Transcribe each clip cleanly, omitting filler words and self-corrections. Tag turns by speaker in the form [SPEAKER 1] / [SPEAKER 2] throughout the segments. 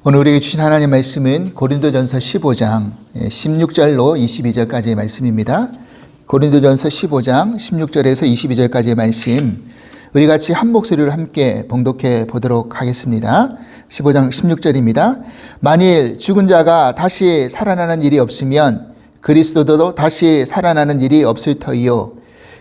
[SPEAKER 1] 오늘 우리에게 주신 하나님의 말씀은 고린도전서 15장 16절로 22절까지의 말씀입니다. 고린도전서 15장 16절에서 22절까지의 말씀, 우리 같이 한 목소리로 함께 봉독해 보도록 하겠습니다. 15장 16절입니다. 만일 죽은 자가 다시 살아나는 일이 없으면 그리스도도 다시 살아나는 일이 없을 터이요.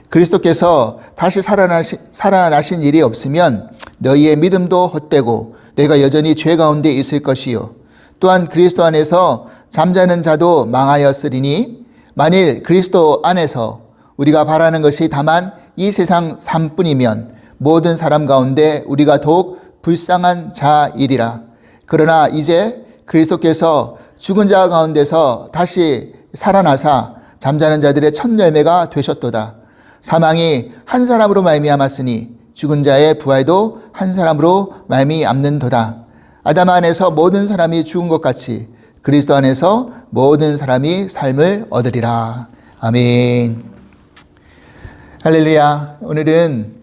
[SPEAKER 1] 그리스도께서 다시 살아나신 일이 없으면 너희의 믿음도 헛되고 너희가 여전히 죄 가운데 있을 것이요. 또한 그리스도 안에서 잠자는 자도 망하였으리니 만일 그리스도 안에서 우리가 바라는 것이 다만 이 세상 삶뿐이면 모든 사람 가운데 우리가 더욱 불쌍한 자이리라. 그러나 이제 그리스도께서 죽은 자 가운데서 다시 살아나사 잠자는 자들의 첫 열매가 되셨도다. 사망이 한 사람으로 말미암았으니 죽은 자의 부활도 한 사람으로 말미암는도다. 아담 안에서 모든 사람이 죽은 것 같이 그리스도 안에서 모든 사람이 삶을 얻으리라. 아멘. 할렐루야. 오늘은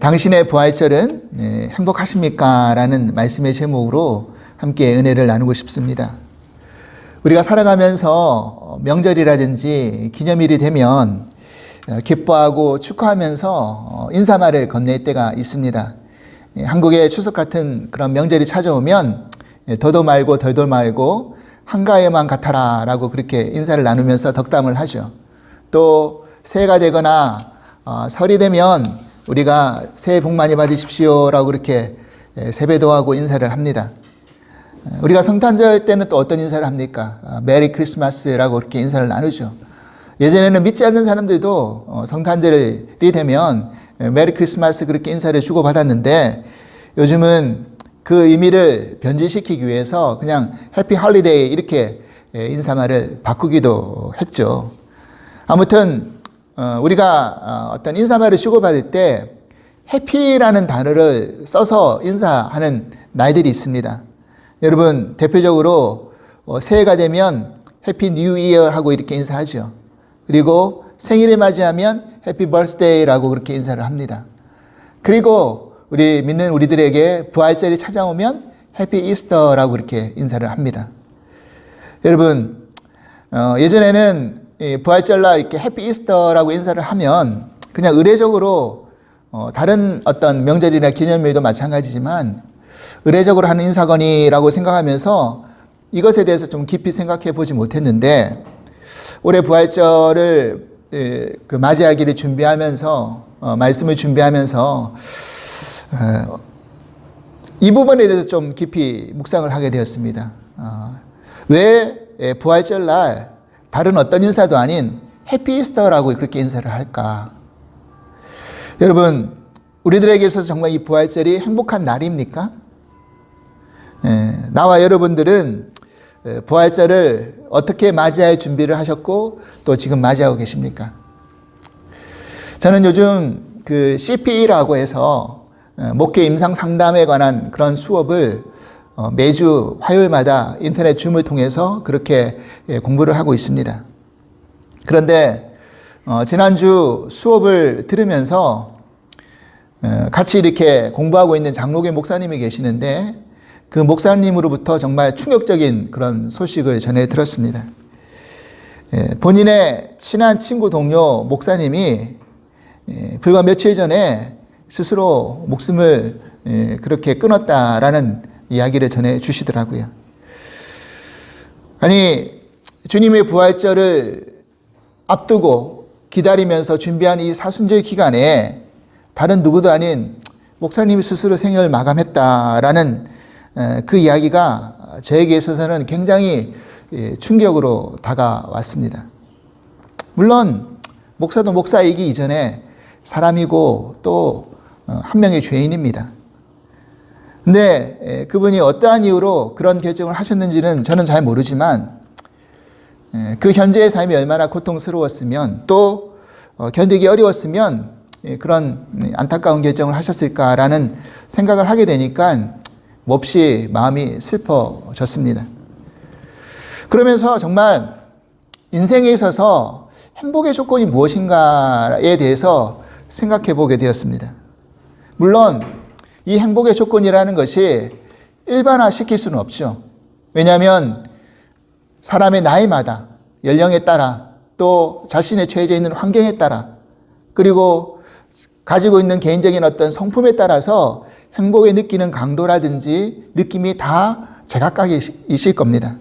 [SPEAKER 1] 당신의 부활절은 행복하십니까? 라는 말씀의 제목으로 함께 은혜를 나누고 싶습니다. 우리가 살아가면서 명절이라든지 기념일이 되면 기뻐하고 축하하면서 인사말을 건넬 때가 있습니다. 한국의 추석 같은 그런 명절이 찾아오면 더도 말고 덜도 말고 한가해만 같아라 라고 그렇게 인사를 나누면서 덕담을 하죠. 또 새해가 되거나 설이 되면 우리가 새해 복 많이 받으십시오 라고 그렇게 세배도하고 인사를 합니다. 우리가 성탄절 때는 또 어떤 인사를 합니까? 메리 크리스마스라고 그렇게 인사를 나누죠. 예전에는 믿지 않는 사람들도 성탄절이 되면 메리 크리스마스 그렇게 인사를 주고받았는데 요즘은 그 의미를 변질시키기 위해서 그냥 해피 할리데이 이렇게 인사말을 바꾸기도 했죠. 아무튼 우리가 어떤 인사말을 주고받을 때 해피라는 단어를 써서 인사하는 날들이 있습니다. 여러분 대표적으로 새해가 되면 해피 뉴 이어 하고 이렇게 인사하죠. 그리고 생일을 맞이하면 해피 버스데이라고 그렇게 인사를 합니다. 그리고 우리 믿는 우리들에게 부활절이 찾아오면 해피 이스터라고 그렇게 인사를 합니다. 여러분 예전에는 부활절날 이렇게 해피 이스터라고 인사를 하면 그냥 의례적으로 다른 어떤 명절이나 기념일도 마찬가지지만 의례적으로 하는 인사거니라고 생각하면서 이것에 대해서 좀 깊이 생각해 보지 못했는데 올해 부활절을 맞이하기를 준비하면서 말씀을 준비하면서 이 부분에 대해서 좀 깊이 묵상을 하게 되었습니다. 왜 부활절날 다른 어떤 인사도 아닌 해피 이스터라고 그렇게 인사를 할까? 여러분 우리들에게 있어서 정말 이 부활절이 행복한 날입니까? 나와 여러분들은 부활절을 어떻게 맞이할 준비를 하셨고 또 지금 맞이하고 계십니까? 저는 요즘 그 CPE라고 해서 목회 임상 상담에 관한 그런 수업을 매주 화요일마다 인터넷 줌을 통해서 그렇게 공부를 하고 있습니다. 그런데 지난주 수업을 들으면서 같이 이렇게 공부하고 있는 장로교 목사님이 계시는데 그 목사님으로부터 정말 충격적인 그런 소식을 전해 들었습니다. 본인의 친한 친구 동료 목사님이 불과 며칠 전에 스스로 목숨을 그렇게 끊었다라는 이야기를 전해 주시더라고요. 아니, 주님의 부활절을 앞두고 기다리면서 준비한 이 사순절 기간에 다른 누구도 아닌 목사님이 스스로 생을 마감했다라는 그 이야기가 저에게 있어서는 굉장히 충격으로 다가왔습니다. 물론 목사도 목사이기 이전에 사람이고 또 한 명의 죄인입니다. 근데 그분이 어떠한 이유로 그런 결정을 하셨는지는 저는 잘 모르지만 그 현재의 삶이 얼마나 고통스러웠으면 또 견디기 어려웠으면 그런 안타까운 결정을 하셨을까라는 생각을 하게 되니까 몹시 마음이 슬퍼졌습니다. 그러면서 정말 인생에 있어서 행복의 조건이 무엇인가에 대해서 생각해 보게 되었습니다. 물론 이 행복의 조건이라는 것이 일반화시킬 수는 없죠. 왜냐하면 사람의 나이마다, 연령에 따라, 또 자신의 처해져 있는 환경에 따라, 그리고 가지고 있는 개인적인 어떤 성품에 따라서 행복을 느끼는 강도라든지 느낌이 다 제각각이실 겁니다.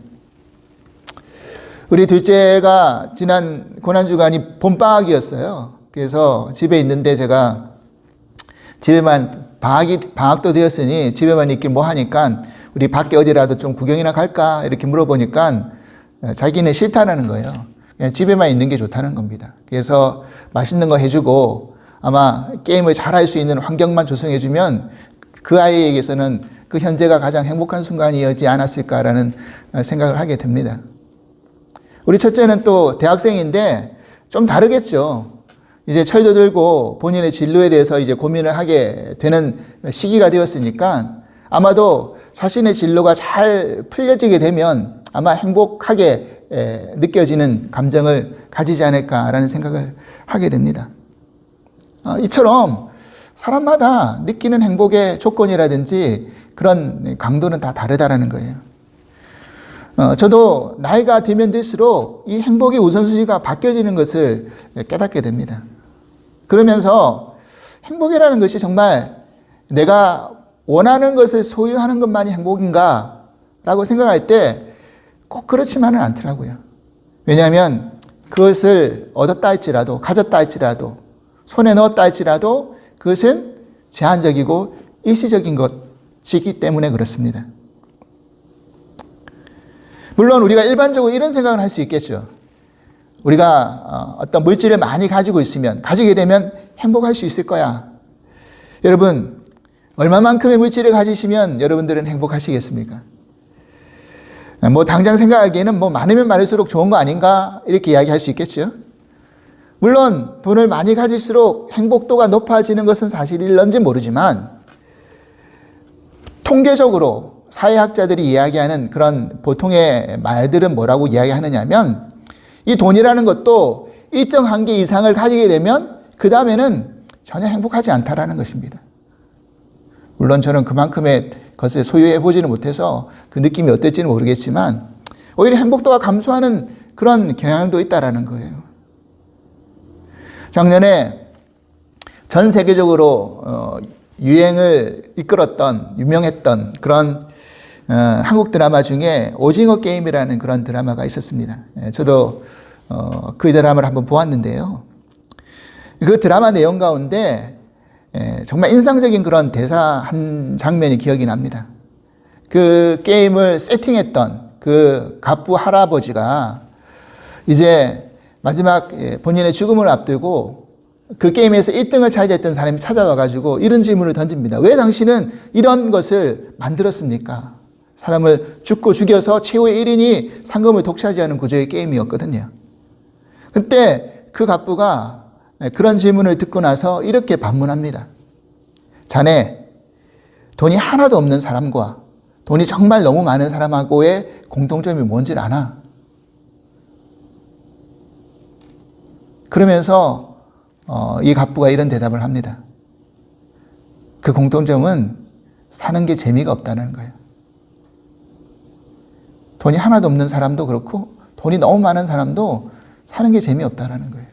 [SPEAKER 1] 우리 둘째가 지난 고난주간이 봄방학이었어요. 그래서 집에 있는데 제가 집에만 방학도 되었으니 집에만 있긴 뭐 하니까 우리 밖에 어디라도 좀 구경이나 갈까 이렇게 물어보니까 자기는 싫다는 거예요. 그냥 집에만 있는 게 좋다는 겁니다. 그래서 맛있는 거 해주고 아마 게임을 잘할 수 있는 환경만 조성해주면 그 아이에게서는 그 현재가 가장 행복한 순간이었지 않았을까라는 생각을 하게 됩니다. 우리 첫째는 또 대학생인데 좀 다르겠죠. 이제 철도 들고 본인의 진로에 대해서 이제 고민을 하게 되는 시기가 되었으니까 아마도 자신의 진로가 잘 풀려지게 되면 아마 행복하게 느껴지는 감정을 가지지 않을까라는 생각을 하게 됩니다. 이처럼 사람마다 느끼는 행복의 조건이라든지 그런 강도는 다 다르다라는 거예요. 저도 나이가 들면 들수록 이 행복의 우선순위가 바뀌어지는 것을 깨닫게 됩니다. 그러면서 행복이라는 것이 정말 내가 원하는 것을 소유하는 것만이 행복인가? 라고 생각할 때 꼭 그렇지만은 않더라고요. 왜냐하면 그것을 얻었다 할지라도, 가졌다 할지라도, 손에 넣었다 할지라도 그것은 제한적이고 일시적인 것이기 때문에 그렇습니다. 물론 우리가 일반적으로 이런 생각을 할 수 있겠죠. 우리가 어떤 물질을 많이 가지고 있으면, 가지게 되면 행복할 수 있을 거야. 여러분, 얼마만큼의 물질을 가지시면 여러분들은 행복하시겠습니까? 뭐 당장 생각하기에는 뭐 많으면 많을수록 좋은 거 아닌가 이렇게 이야기할 수 있겠죠. 물론 돈을 많이 가질수록 행복도가 높아지는 것은 사실일런지 모르지만 통계적으로 사회학자들이 이야기하는 그런 보통의 말들은 뭐라고 이야기하느냐면 이 돈이라는 것도 일정 한계 이상을 가지게 되면 그 다음에는 전혀 행복하지 않다라는 것입니다. 물론 저는 그만큼의 것을 소유해 보지는 못해서 그 느낌이 어떨지는 모르겠지만 오히려 행복도가 감소하는 그런 경향도 있다라는 거예요. 작년에 전 세계적으로 유행을 이끌었던 유명했던 그런 한국 드라마 중에 오징어 게임이라는 그런 드라마가 있었습니다. 저도 그 드라마를 한번 보았는데요. 그 드라마 내용 가운데 정말 인상적인 그런 대사 한 장면이 기억이 납니다. 그 게임을 세팅했던 그 갑부 할아버지가 이제 마지막 본인의 죽음을 앞두고 그 게임에서 1등을 차지했던 사람이 찾아와가지고 이런 질문을 던집니다. 왜 당신은 이런 것을 만들었습니까? 사람을 죽여서 최후의 1인이 상금을 독차지하는 구조의 게임이었거든요. 그때 그 갑부가 그런 질문을 듣고 나서 이렇게 반문합니다. 자네, 돈이 하나도 없는 사람과 돈이 정말 너무 많은 사람하고의 공통점이 뭔지를 아나? 그러면서 이 갑부가 이런 대답을 합니다. 그 공통점은 사는 게 재미가 없다는 거예요. 돈이 하나도 없는 사람도 그렇고 돈이 너무 많은 사람도 사는 게 재미없다는 거예요.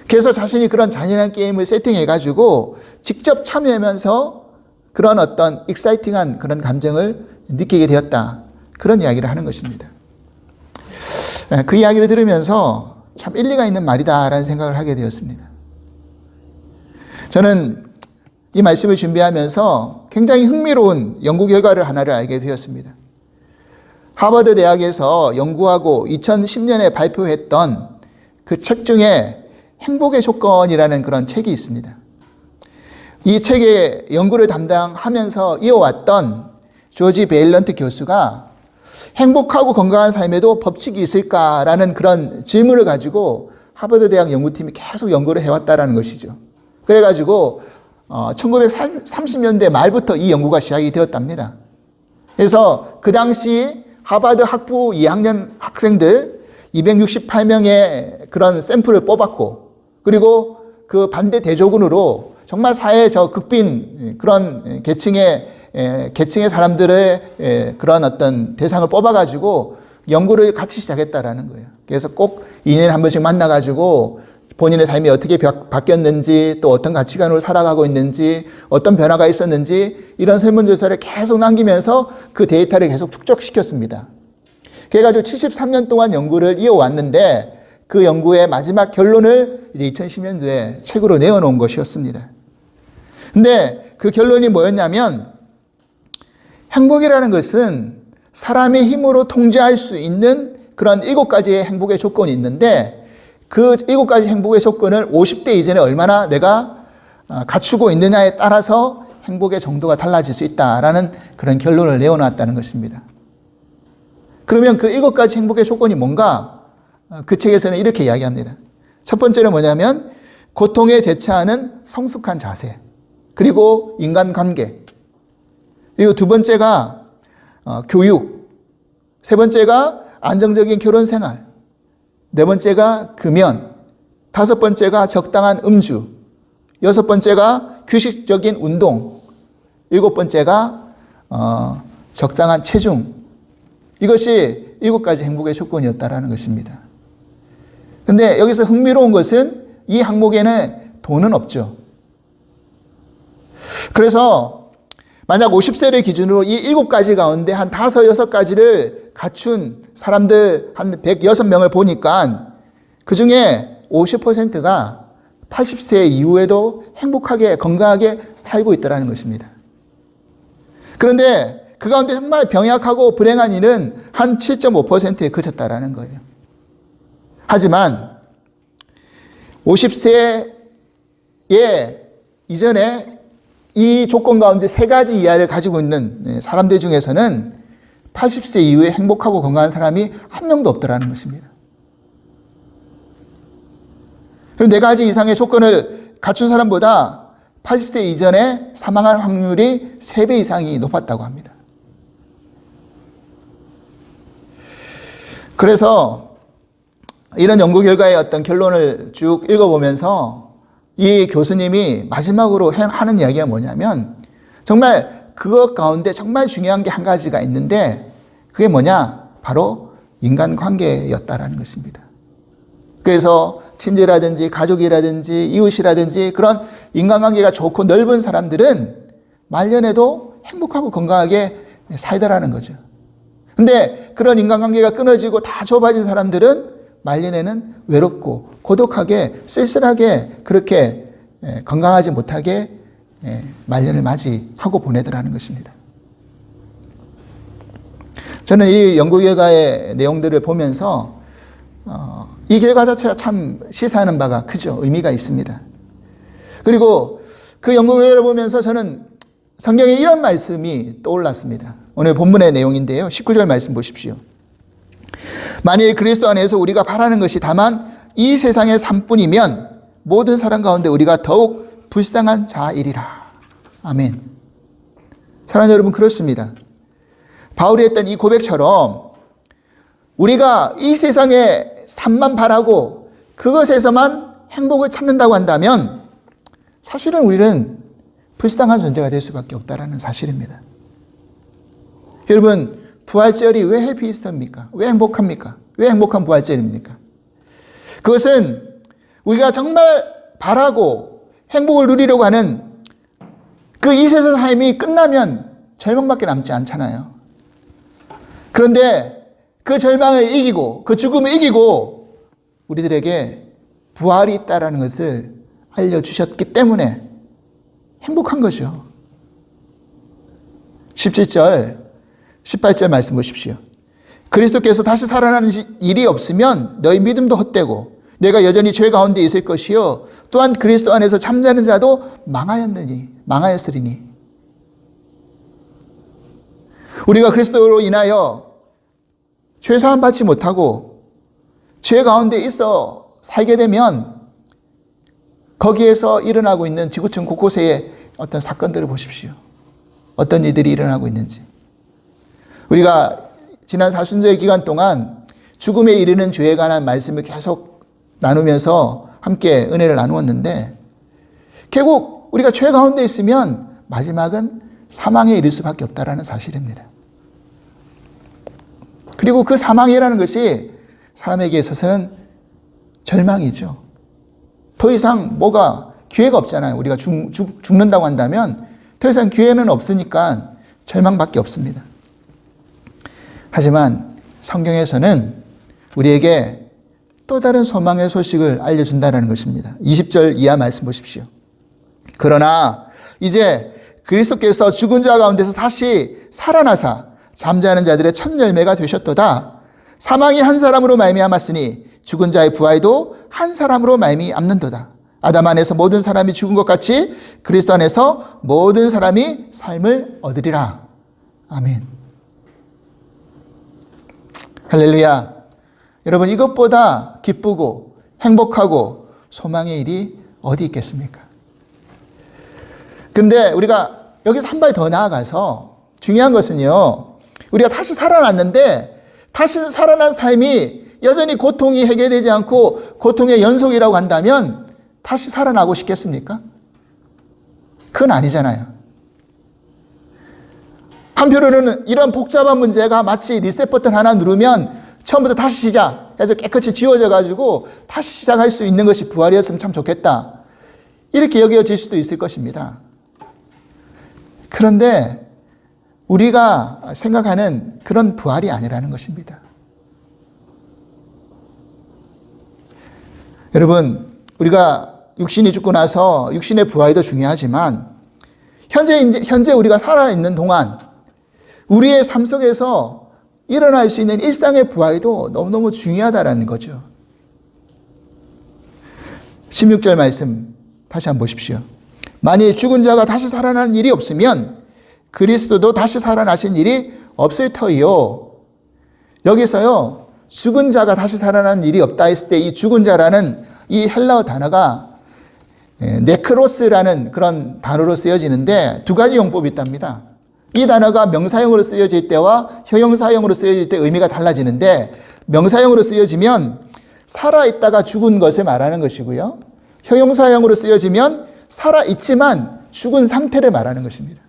[SPEAKER 1] 그래서 자신이 그런 잔인한 게임을 세팅해가지고 직접 참여하면서 그런 어떤 익사이팅한 그런 감정을 느끼게 되었다. 그런 이야기를 하는 것입니다. 그 이야기를 들으면서 참 일리가 있는 말이다라는 생각을 하게 되었습니다. 저는 이 말씀을 준비하면서 굉장히 흥미로운 연구 결과를 하나를 알게 되었습니다. 하버드 대학에서 연구하고 2010년에 발표했던 그 책 중에 행복의 조건이라는 그런 책이 있습니다. 이 책의 연구를 담당하면서 이어왔던 조지 베일런트 교수가 행복하고 건강한 삶에도 법칙이 있을까라는 그런 질문을 가지고 하버드 대학 연구팀이 계속 연구를 해왔다는 것이죠. 그래가지고 1930년대 말부터 이 연구가 시작이 되었답니다. 그래서 그 당시 하버드 학부 2학년 학생들 268명의 그런 샘플을 뽑았고 그리고 그 반대 대조군으로 정말 사회 저 극빈 그런 계층의 계층의 사람들의 그런 어떤 대상을 뽑아가지고 연구를 같이 시작했다라는 거예요. 그래서 꼭 2년에 한 번씩 만나가지고 본인의 삶이 어떻게 바뀌었는지, 또 어떤 가치관으로 살아가고 있는지, 어떤 변화가 있었는지 이런 설문조사를 계속 남기면서 그 데이터를 계속 축적시켰습니다. 그래가지고 73년 동안 연구를 이어왔는데 그 연구의 마지막 결론을 이제 2010년도에 책으로 내어놓은 것이었습니다. 근데 그 결론이 뭐였냐면, 행복이라는 것은 사람의 힘으로 통제할 수 있는 그런 7가지의 행복의 조건이 있는데, 그 7가지 행복의 조건을 50대 이전에 얼마나 내가 갖추고 있느냐에 따라서 행복의 정도가 달라질 수 있다라는 그런 결론을 내어놨다는 것입니다. 그러면 그 7가지 행복의 조건이 뭔가? 그 책에서는 이렇게 이야기합니다. 첫 번째는 뭐냐면 고통에 대처하는 성숙한 자세, 그리고 인간관계, 그리고 두 번째가 교육, 세 번째가 안정적인 결혼생활, 네 번째가 금연, 다섯 번째가 적당한 음주, 여섯 번째가 규칙적인 운동, 일곱 번째가 적당한 체중. 이것이 7가지 행복의 조건이었다라는 것입니다. 근데 여기서 흥미로운 것은 이 항목에는 돈은 없죠. 그래서 만약 50세를 기준으로 이 7가지 가운데 한 5, 6가지를 갖춘 사람들 한 106명을 보니까 그 중에 50%가 80세 이후에도 행복하게 건강하게 살고 있다는 것입니다. 그런데 그 가운데 정말 병약하고 불행한 이는 한 7.5%에 그쳤다라는 거예요. 하지만 50세에 이전에 이 조건 가운데 3가지 이하를 가지고 있는 사람들 중에서는 80세 이후에 행복하고 건강한 사람이 한 명도 없더라는 것입니다. 그럼 4가지 이상의 조건을 갖춘 사람보다 80세 이전에 사망할 확률이 3배 이상이 높았다고 합니다. 그래서 이런 연구 결과의 어떤 결론을 쭉 읽어보면서 이 교수님이 마지막으로 하는 이야기가 뭐냐면, 정말 그것 가운데 정말 중요한 게 한 가지가 있는데 그게 뭐냐? 바로 인간관계였다라는 것입니다. 그래서 친지라든지 가족이라든지 이웃이라든지 그런 인간관계가 좋고 넓은 사람들은 말년에도 행복하고 건강하게 살더라는 거죠. 근데 그런 인간관계가 끊어지고 다 좁아진 사람들은 말년에는 외롭고 고독하게 쓸쓸하게 그렇게 건강하지 못하게 말년을 맞이하고 보내더라는 것입니다. 저는 이 연구 결과의 내용들을 보면서 이 결과 자체가 참 시사하는 바가 크죠. 의미가 있습니다. 그리고 그 연구 결과를 보면서 저는 성경에 이런 말씀이 떠올랐습니다. 오늘 본문의 내용인데요. 19절 말씀 보십시오. 만일 그리스도 안에서 우리가 바라는 것이 다만 이 세상의 삶뿐이면 모든 사람 가운데 우리가 더욱 불쌍한 자이리라. 아멘. 사랑하는 여러분, 그렇습니다. 바울이 했던 이 고백처럼 우리가 이 세상의 삶만 바라고 그것에서만 행복을 찾는다고 한다면 사실은 우리는 불쌍한 존재가 될 수밖에 없다는 사실입니다. 여러분, 부활절이 왜 해피이스터입니까? 왜 행복합니까? 왜 행복한 부활절입니까? 그것은 우리가 정말 바라고 행복을 누리려고 하는 그 이 세상 삶이 끝나면 절망밖에 남지 않잖아요. 그런데 그 절망을 이기고 그 죽음을 이기고 우리들에게 부활이 있다는 것을 알려주셨기 때문에 행복한 거죠. 17절 18절 말씀 보십시오. 그리스도께서 다시 살아나는 일이 없으면 너희 믿음도 헛되고 내가 여전히 죄 가운데 있을 것이요 또한 그리스도 안에서 잠자는 자도 망하였으리니. 우리가 그리스도로 인하여 죄사함 받지 못하고 죄 가운데 있어 살게 되면 거기에서 일어나고 있는 지구촌 곳곳의 어떤 사건들을 보십시오. 어떤 일들이 일어나고 있는지. 우리가 지난 사순절 기간 동안 죽음에 이르는 죄에 관한 말씀을 계속 나누면서 함께 은혜를 나누었는데 결국 우리가 죄 가운데 있으면 마지막은 사망에 이를 수밖에 없다라는 사실입니다. 그리고 그 사망이라는 것이 사람에게 있어서는 절망이죠. 더 이상 뭐가 기회가 없잖아요. 우리가 죽는다고 한다면 더 이상 기회는 없으니까 절망밖에 없습니다. 하지만 성경에서는 우리에게 또 다른 소망의 소식을 알려준다는 것입니다. 20절 이하 말씀 보십시오. 그러나 이제 그리스도께서 죽은 자 가운데서 다시 살아나사 잠자는 자들의 첫 열매가 되셨도다. 사망이 한 사람으로 말미암았으니 죽은 자의 부활도 한 사람으로 말미암는도다. 아담 안에서 모든 사람이 죽은 것 같이 그리스도 안에서 모든 사람이 삶을 얻으리라. 아멘. 할렐루야. 여러분, 이것보다 기쁘고 행복하고 소망의 일이 어디 있겠습니까? 그런데 우리가 여기서 한 발 더 나아가서 중요한 것은요, 우리가 다시 살아났는데 다시 살아난 삶이 여전히 고통이 해결되지 않고 고통의 연속이라고 한다면 다시 살아나고 싶겠습니까? 그건 아니잖아요. 한편으로는 이런 복잡한 문제가 마치 리셋 버튼 하나 누르면 처음부터 다시 시작 해서 깨끗이 지워져 가지고 다시 시작할 수 있는 것이 부활이었으면 참 좋겠다, 이렇게 여겨질 수도 있을 것입니다. 그런데 우리가 생각하는 그런 부활이 아니라는 것입니다. 여러분, 우리가 육신이 죽고 나서 육신의 부활도 중요하지만 현재 우리가 살아있는 동안 우리의 삶 속에서 일어날 수 있는 일상의 부활도 너무너무 중요하다는 거죠. 16절 말씀 다시 한번 보십시오. 만일 죽은 자가 다시 살아나는 일이 없으면 그리스도도 다시 살아나신 일이 없을 터이요. 여기서요, 죽은 자가 다시 살아나는 일이 없다 했을 때 이 죽은 자라는 이 헬라어 단어가 네크로스라는 그런 단어로 쓰여지는데 두 가지 용법이 있답니다. 이 단어가 명사형으로 쓰여질 때와 형용사형으로 쓰여질 때 의미가 달라지는데, 명사형으로 쓰여지면 살아있다가 죽은 것을 말하는 것이고요, 형용사형으로 쓰여지면 살아있지만 죽은 상태를 말하는 것입니다.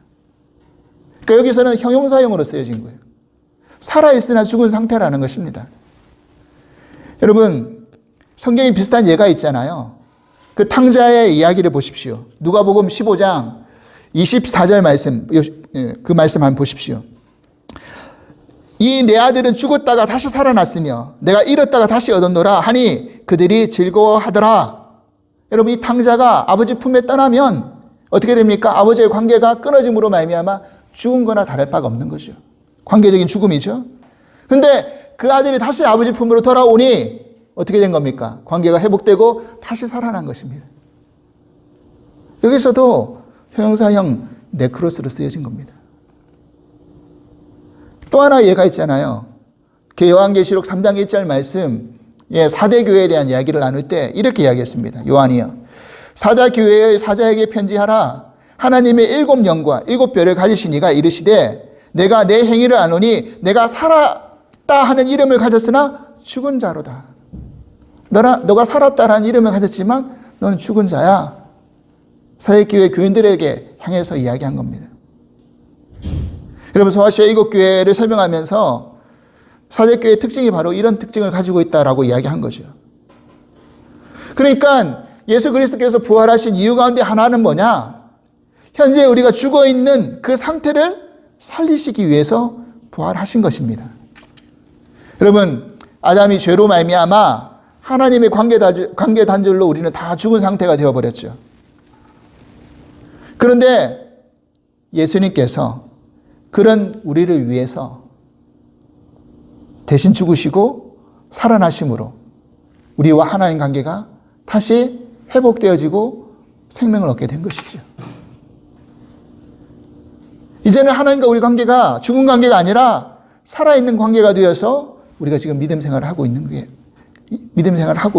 [SPEAKER 1] 그러니까 여기서는 형용사형으로 쓰여진 거예요. 살아있으나 죽은 상태라는 것입니다. 여러분, 성경에 비슷한 예가 있잖아요. 그 탕자의 이야기를 보십시오. 누가복음 15장 24절 말씀, 그 말씀 한번 보십시오. 이 내 아들은 죽었다가 다시 살아났으며 내가 잃었다가 다시 얻었노라 하니 그들이 즐거워하더라. 여러분, 이 탕자가 아버지 품에 떠나면 어떻게 됩니까? 아버지의 관계가 끊어짐으로 말미암아 죽은 거나 다를 바가 없는 거죠. 관계적인 죽음이죠. 근데 그 아들이 다시 아버지 품으로 돌아오니 어떻게 된 겁니까? 관계가 회복되고 다시 살아난 것입니다. 여기서도 형용사형 네크로스로 쓰여진 겁니다. 또 하나 예가 있잖아요. 요한계시록 3장 1절 말씀, 4대 교회에 대한 이야기를 나눌 때 이렇게 이야기했습니다. 요한이요, 사대 교회의 사자에게 편지하라. 하나님의 7영과 7별을 가지신 이가 이르시되 내가 내 행위를 아노니 내가 살았다 하는 이름을 가졌으나 죽은 자로다. 너가 살았다라는 이름을 가졌지만 너는 죽은 자야. 사대교회 교인들에게 향해서 이야기한 겁니다. 여러분, 소아시아 7교회를 설명하면서 사대교회의 특징이 바로 이런 특징을 가지고 있다라고 이야기한 거죠. 그러니까 예수 그리스도께서 부활하신 이유 가운데 하나는 뭐냐? 현재 우리가 죽어있는 그 상태를 살리시기 위해서 부활하신 것입니다. 여러분, 아담이 죄로 말미암아 하나님의 관계 단절로 우리는 다 죽은 상태가 되어버렸죠. 그런데 예수님께서 그런 우리를 위해서 대신 죽으시고 살아나심으로 우리와 하나님 관계가 다시 회복되어지고 생명을 얻게 된 것이죠. 이제는 하나님과 우리 관계가 죽은 관계가 아니라 살아있는 관계가 되어서 우리가 지금 믿음 생활을 하고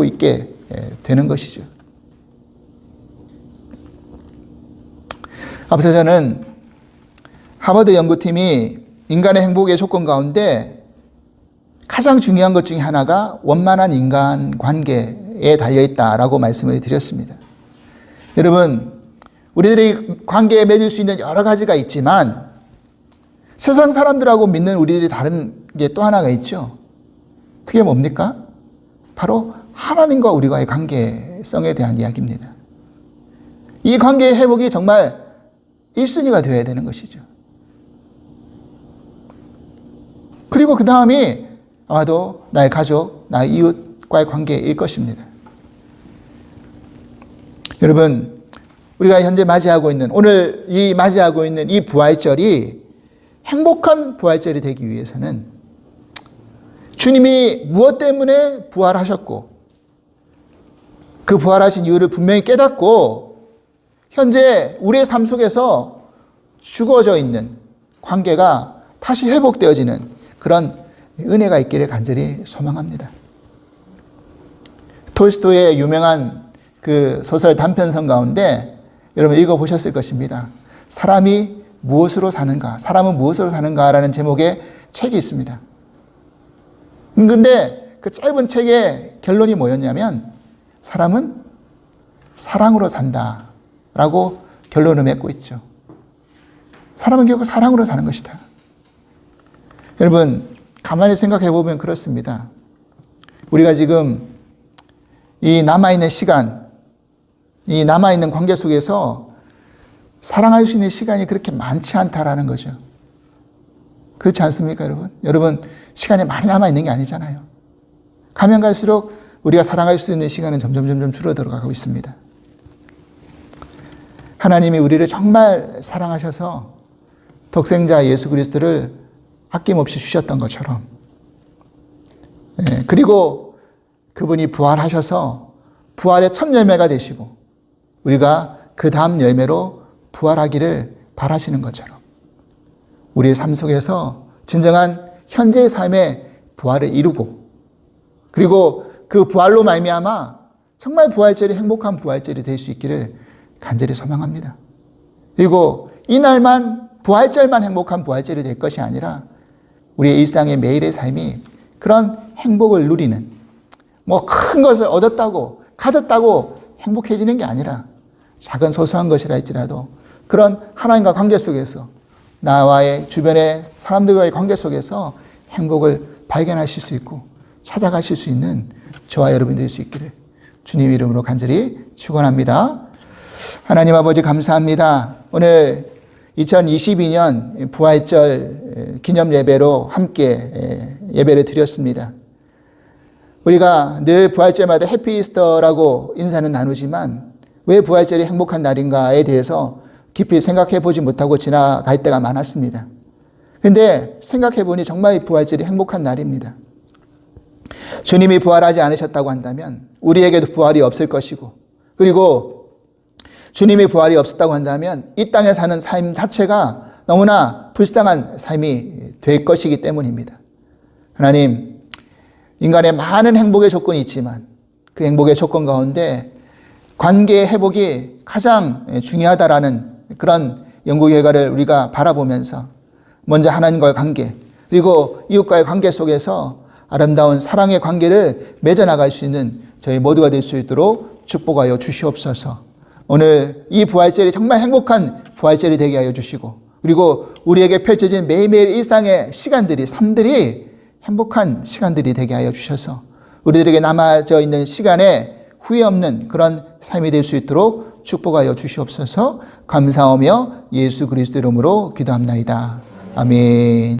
[SPEAKER 1] 있게 되는 것이죠. 앞서 저는 하버드 연구팀이 인간의 행복의 조건 가운데 가장 중요한 것 중에 하나가 원만한 인간 관계에 달려있다라고 말씀을 드렸습니다. 여러분, 우리들이 관계에 맺을 수 있는 여러 가지가 있지만 세상 사람들하고 믿는 우리들이 다른 게 또 하나가 있죠. 그게 뭡니까? 바로 하나님과 우리와의 관계성에 대한 이야기입니다. 이 관계의 회복이 정말 1순위가 되어야 되는 것이죠. 그리고 그 다음이 아마도 나의 가족, 나의 이웃과의 관계일 것입니다. 여러분, 우리가 현재 오늘 맞이하고 있는 이 부활절이 행복한 부활절이 되기 위해서는 주님이 무엇 때문에 부활하셨고 그 부활하신 이유를 분명히 깨닫고 현재 우리의 삶 속에서 죽어져 있는 관계가 다시 회복되어지는 그런 은혜가 있기를 간절히 소망합니다. 톨스토이의 유명한 그 소설 단편성 가운데 여러분 읽어보셨을 것입니다. 사람은 무엇으로 사는가라는 제목의 책이 있습니다. 근데 그 짧은 책의 결론이 뭐였냐면 사람은 사랑으로 산다라고 결론을 맺고 있죠. 사람은 결국 사랑으로 사는 것이다. 여러분, 가만히 생각해 보면 그렇습니다. 우리가 지금 이 남아있는 시간, 이 남아있는 관계 속에서 사랑할 수 있는 시간이 그렇게 많지 않다라는 거죠. 그렇지 않습니까, 여러분? 여러분, 시간이 많이 남아있는 게 아니잖아요. 가면 갈수록 우리가 사랑할 수 있는 시간은 점점 줄어들어가고 있습니다. 하나님이 우리를 정말 사랑하셔서 독생자 예수 그리스도를 아낌없이 주셨던 것처럼, 그리고 그분이 부활하셔서 부활의 첫 열매가 되시고 우리가 그 다음 열매로 부활하기를 바라시는 것처럼 우리의 삶 속에서 진정한 현재의 삶의 부활을 이루고 그리고 그 부활로 말미암아 정말 부활절이 행복한 부활절이 될 수 있기를 간절히 소망합니다. 그리고 이날만 부활절만 행복한 부활절이 될 것이 아니라 우리의 일상의 매일의 삶이 그런 행복을 누리는 큰 것을 얻었다고 가졌다고 행복해지는 게 아니라 작은 소소한 것이라 할지라도 그런 하나님과 관계 속에서 나와의 주변의 사람들과의 관계 속에서 행복을 발견하실 수 있고 찾아가실 수 있는 저와 여러분이 될 수 있기를 주님 이름으로 간절히 축원합니다. 하나님 아버지 감사합니다. 오늘 2022년 부활절 기념 예배로 함께 예배를 드렸습니다. 우리가 늘 부활절마다 해피 이스터라고 인사는 나누지만 왜 부활절이 행복한 날인가에 대해서 깊이 생각해 보지 못하고 지나갈 때가 많았습니다. 그런데 생각해 보니 정말 부활절이 행복한 날입니다. 주님이 부활하지 않으셨다고 한다면 우리에게도 부활이 없을 것이고 그리고 주님이 부활이 없었다고 한다면 이 땅에 사는 삶 자체가 너무나 불쌍한 삶이 될 것이기 때문입니다. 하나님, 인간의 많은 행복의 조건이 있지만 그 행복의 조건 가운데 관계의 회복이 가장 중요하다라는 그런 연구 결과를 우리가 바라보면서 먼저 하나님과의 관계 그리고 이웃과의 관계 속에서 아름다운 사랑의 관계를 맺어나갈 수 있는 저희 모두가 될 수 있도록 축복하여 주시옵소서. 오늘 이 부활절이 정말 행복한 부활절이 되게 하여 주시고 그리고 우리에게 펼쳐진 매일매일 일상의 시간들이 삶들이 행복한 시간들이 되게 하여 주셔서 우리들에게 남아져 있는 시간에 후회 없는 그런 삶이 될 수 있도록 축복하여 주시옵소서. 감사하며 예수 그리스도 이름으로 기도합나이다. 아멘.